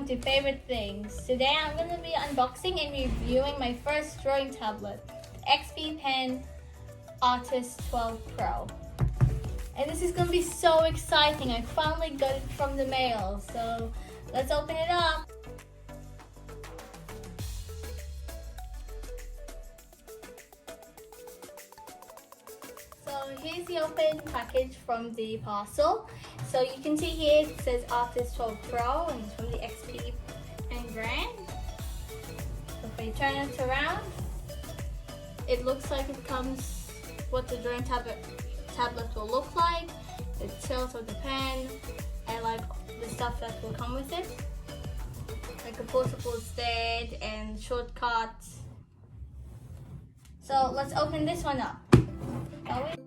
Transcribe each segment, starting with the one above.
welcome to Feivorite Things. Today I'm going to be unboxing and reviewing my first drawing tablet, XP Pen Artist 12 Pro. And this is going to be so exciting. I finally got it from the mail, so let's open it up. So here's the open package from the parcel. So you can see here it says Artist 12 Pro and it's from the XP Pen brand. So if you turn it around, it looks like it comes what the drawing tablet will look like, the tilt of the pen, and like the stuff that will come with it, like a portable stand and shortcuts. So let's open this one up, shall we?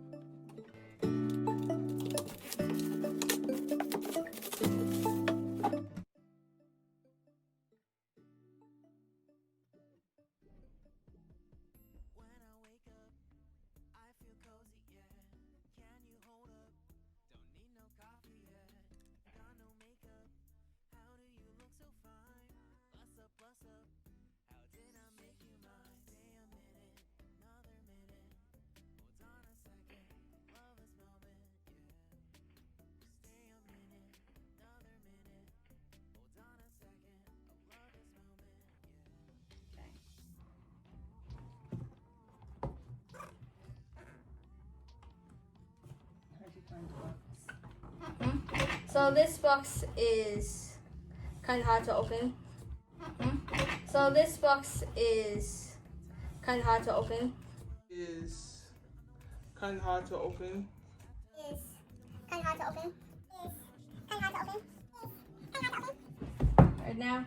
So this box is kind of hard to open. So this box is kind of hard to open. Right now.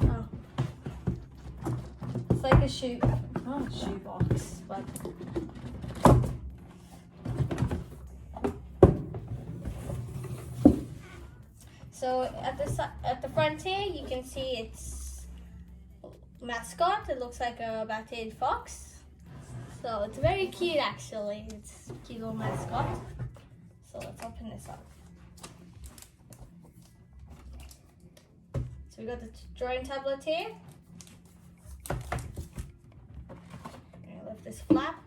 Oh. It's like a shoe box, but so at the front here you can see its mascot. It looks like a bat-eared fox, so it's very cute actually. It's a cute little mascot. So let's open this up. So we got the drawing tablet here. Lift this flap.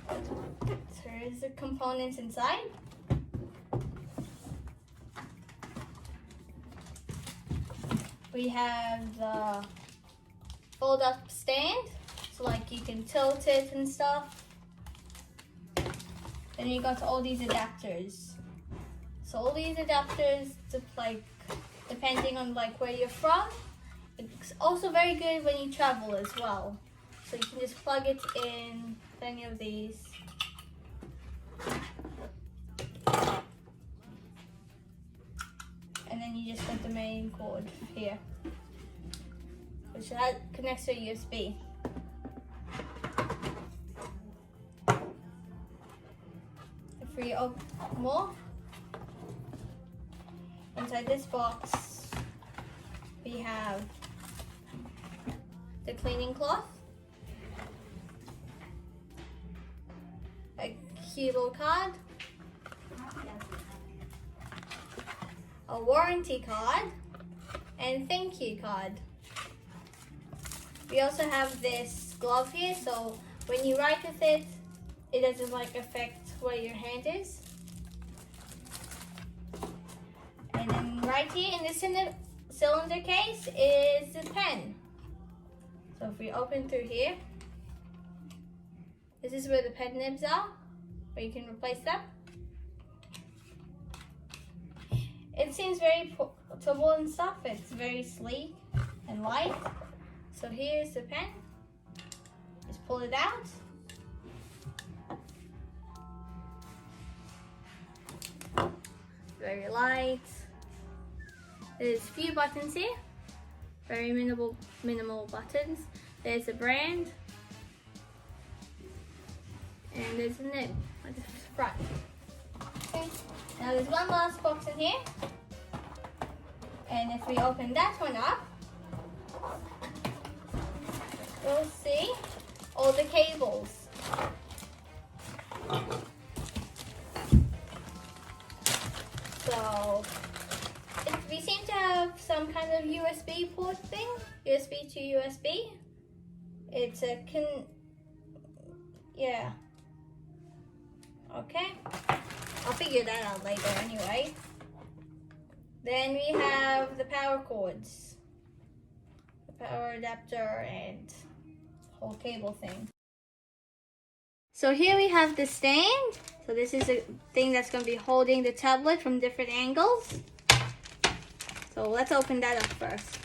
So here's the components inside. We have the fold up stand, so like you can tilt it and stuff. Then you got all these adapters. So all these adapters, to like depending on like where you're from, it's also very good when you travel as well. So you can just plug it in any of these. And then you just put the main cord here, which connects to a USB. If we open more, inside this box, we have the cleaning cloth, a cute little card, a warranty card, and thank you card. We also have this glove here, so when you write with it, it doesn't like affect where your hand is. And then right here in this cylinder case is the pen. So if we open through here, this is where the pen nibs are, where you can replace them. It seems very portable and stuff. It's very sleek and light. So here's the pen. Just pull it out. Very light. There's a few buttons here. Very minimal buttons. There's a brand. And there's a nib at the front. Okay. Now there's one last box in here. And if we open that one up, you'll see all the cables. USB to USB. It's a yeah. Okay. I'll figure that out later anyway. Then we have the power cords, the power adapter, and whole cable thing. So here we have the stand. So this is a thing that's going to be holding the tablet from different angles. So let's open that up first.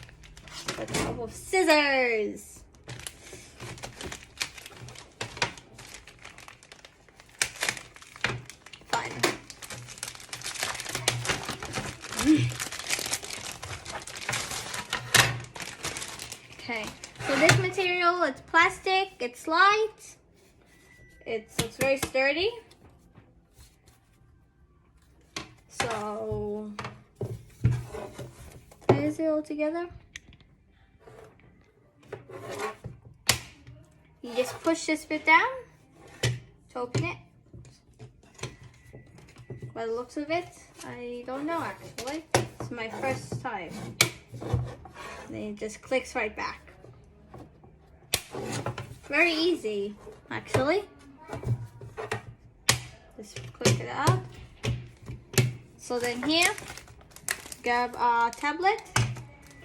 With a couple of scissors. Fun. Okay, so this material, it's plastic, it's light, it's very sturdy. So, is it all together? You just push this bit down to open it. By the looks of it, I don't know actually. It's my first time. And it just clicks right back. Very easy, actually. Just click it out. So then here, grab our tablet.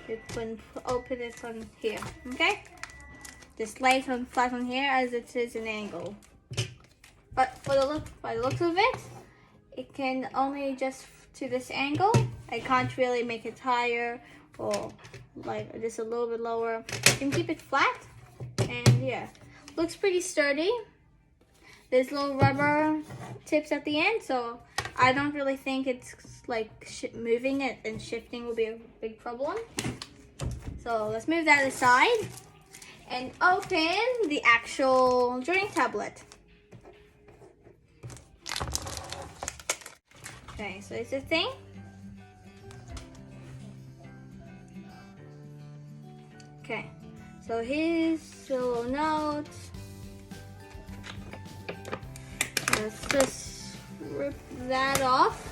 You can open it on here, okay? Just lay it on flat on here as it is an angle. But by the looks of it, it can only adjust to this angle. I can't really make it higher or like just a little bit lower. You can keep it flat, and yeah, looks pretty sturdy. There's little rubber tips at the end, so I don't really think it's like moving it and shifting will be a big problem. So let's move that aside and open the actual drawing tablet. Okay, so it's a thing. Okay, so here's the little note. Let's just rip that off.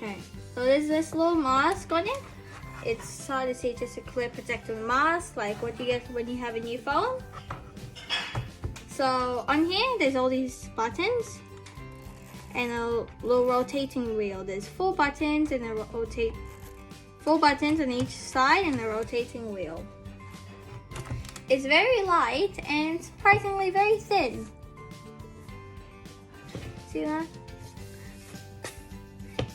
Okay, so there's this little mask on it. It's hard to see, just a clear protective mask, like what you get when you have a new phone. So on here, there's all these buttons and a little rotating wheel. There's 4 buttons and a 4 buttons on each side and a rotating wheel. It's very light and surprisingly very thin. See that?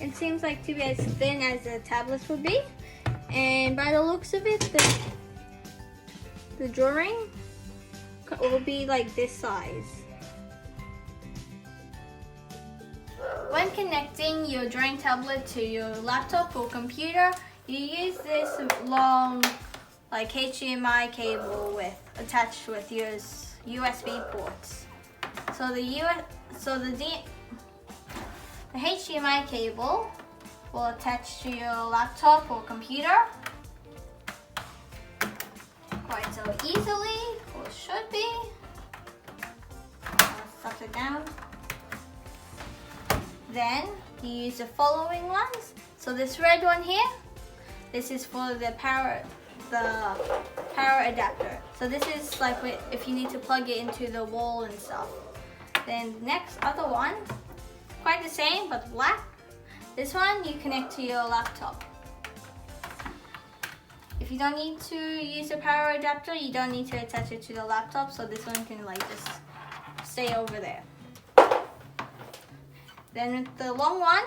It seems like to be as thin as a tablet would be. And by the looks of it, the drawing will be like this size. When connecting your drawing tablet to your laptop or computer, you use this long like HDMI cable attached with your USB ports. So the HDMI cable will attach to your laptop or computer quite so easily, or should be. Stuff it down. Then you use the following ones. So this red one here, this is for the power adapter. So this is like if you need to plug it into the wall and stuff. Then the next other one, quite the same but black. This one you connect to your laptop. If you don't need to use a power adapter, you don't need to attach it to the laptop, so this one can like just stay over there. Then with the long one,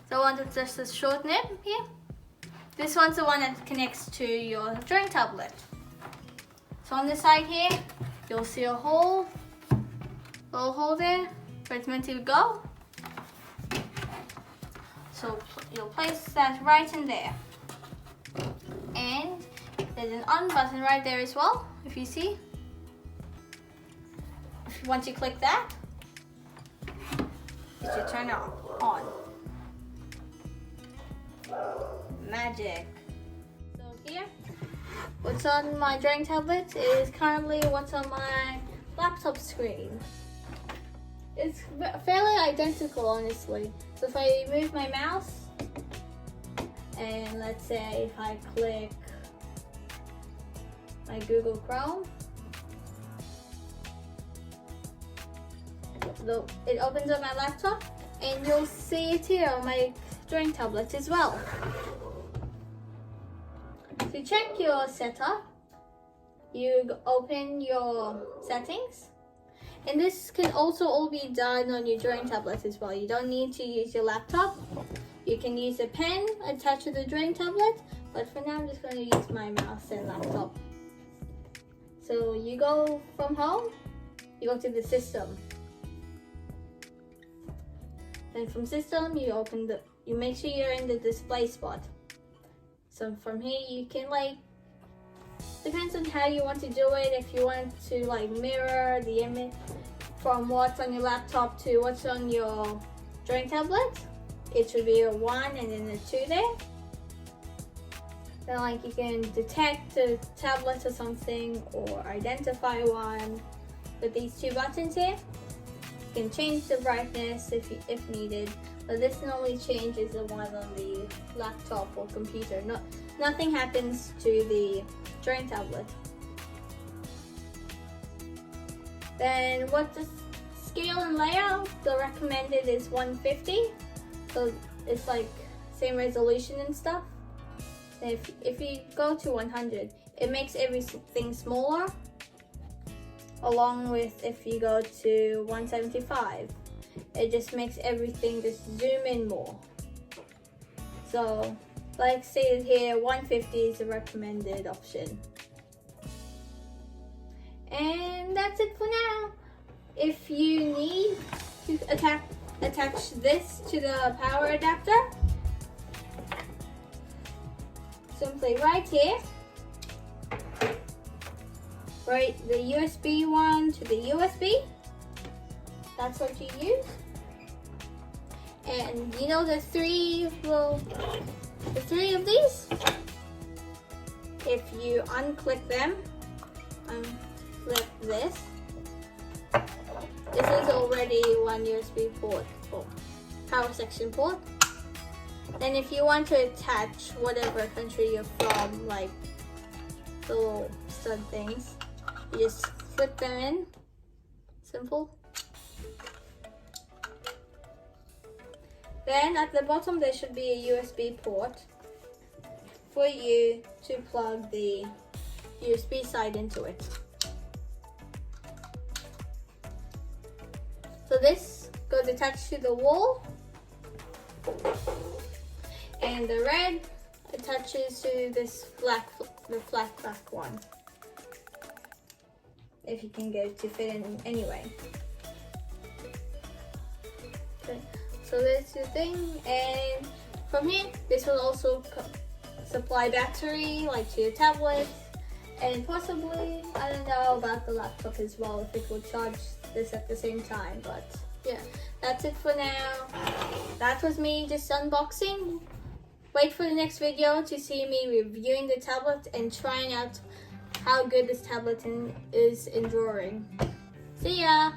the one that's just a short nib here, this one's the one that connects to your drawing tablet. So on this side here, you'll see a little hole there where it's meant to go. So you'll place that right in there. And there's an on button right there as well, if you see. Once you click that, it should turn on. Magic. So here, what's on my drawing tablet is currently what's on my laptop screen. it's fairly identical, honestly. So if I move my mouse, and let's say if I click my Google Chrome, it opens up my laptop, and you'll see it here on my drawing tablet as well. To check your setup, you open your settings, and this can also all be done on your drawing tablet as well. You don't need to use your laptop. You can use a pen attached to the drawing tablet, but for now I'm just going to use my mouse and laptop. So you go from home, you go to the system. Then from system, you make sure you're in the display spot. So from here you can depends on how you want to do it. If you want to mirror the image from what's on your laptop to what's on your drawing tablet, it should be a 1 and then a 2 there. Then you can detect a tablet or something, or identify one with these 2 buttons here. You can change the brightness if needed, but this normally changes the one on the laptop or computer. Nothing happens to the drawing tablet. Then what the scale and layout, the recommended is 150. So it's same resolution and stuff. And if you go to 100, it makes everything smaller. Along with if you go to 175, it just makes everything just zoom in more. So like stated here, 150 is the recommended option. And that's it for now. If you need to attach this to the power adapter, simply right here, right, the USB one to the USB. That's what you use. And you know the three of these, if you unclick them, unclick this is already one USB port or power section port. Then if you want to attach whatever country you're from, like the little stud things, you just flip them in. Simple. Then at the bottom there should be a USB port for you to plug the USB side into it. So this goes attached to the wall, and the red attaches to this the flat black one, if you can get it to fit in anyway. Okay, so that's the thing, and from here this will also supply battery to your tablet, and possibly, I don't know about the laptop as well, if it will charge this at the same time. But yeah, that's it for now. That was me just unboxing. Wait for the next video to see me reviewing the tablet and trying out how good this tablet is in drawing. See ya!